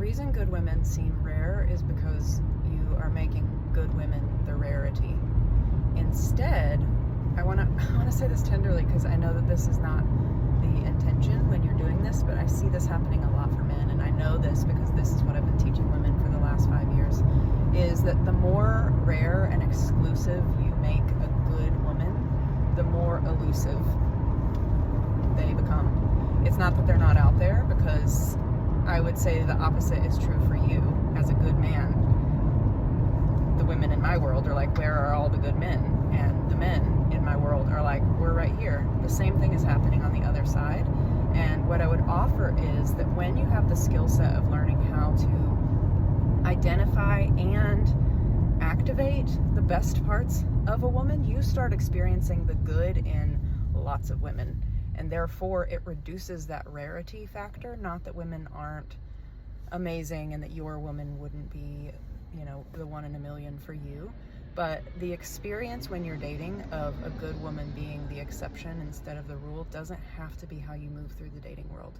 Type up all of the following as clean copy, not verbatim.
reason good women seem rare is because you are making good women the rarity. Instead, I want to say this tenderly, because I know that this is not the intention when you're doing this, but I see this happening a lot for men, and I know this because this is what I've been teaching women for the last 5 years, is that the more rare and exclusive you make a good woman, the more elusive they become. It's not that they're not out there, because I would say the opposite is true for you as a good man. The women in my world are like, where are all the good men? And the men in my world are like, we're right here. The same thing is happening on the other side. And what I would offer is that when you have the skill set of learning how to identify and activate the best parts of a woman, you start experiencing the good in lots of women. And therefore, it reduces that rarity factor. Not that women aren't amazing and that your woman wouldn't be, the one in a million for you. But the experience when you're dating of a good woman being the exception instead of the rule doesn't have to be how you move through the dating world.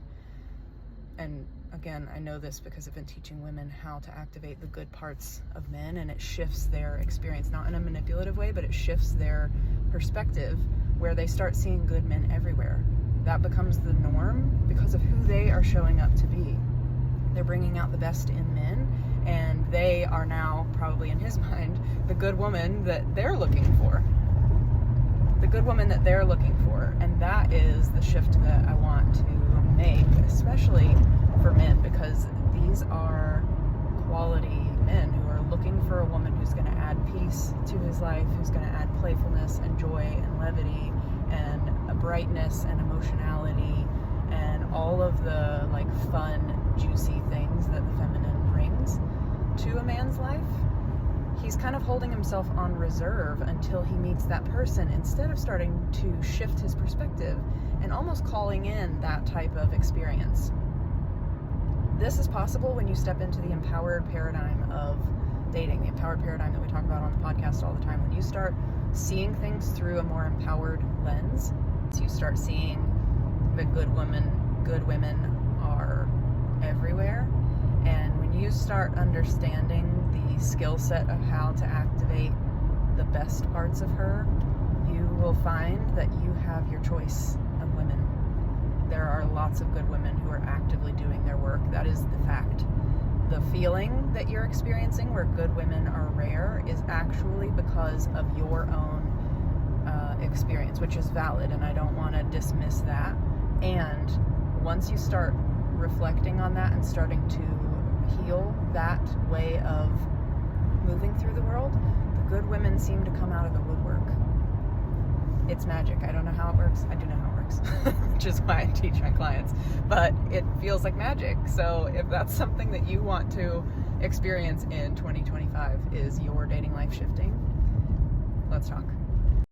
And again, I know this because I've been teaching women how to activate the good parts of men, and it shifts their experience, not in a manipulative way, but it shifts their perspective, where they start seeing good men everywhere. That becomes the norm because of who they are showing up to be. They're bringing out the best in men, and they are now, probably in his mind, the good woman that they're looking for. The good woman that they're looking for. And that is the shift that I want to make, especially for men, because these are quality men who are looking for a woman who's going to add peace to his life, who's going to add playfulness and joy and levity and a brightness and emotionality and all of the fun, juicy things that the feminine brings to a man's life. He's kind of holding himself on reserve until he meets that person, instead of starting to shift his perspective and almost calling in that type of experience. This is possible when you step into the empowered paradigm of dating, the empowered paradigm that we talk about on the podcast all the time. When you start seeing things through a more empowered lens, so you start seeing that good women are everywhere. And when you start understanding the skill set of how to activate the best parts of her, you will find that you have your choice of women. There are lots of good women who are actively doing their work. That is the fact. The feeling that you're experiencing where good women are rare is actually because of your own experience, which is valid, and I don't want to dismiss that. And once you start reflecting on that and starting to heal that way of moving through the world, the good women seem to come out of the woodwork. It's magic. I don't know how it works. I do know how it works, which is why I teach my clients. But it feels like magic. So if that's something that you want to experience in 2025, is your dating life shifting, let's talk.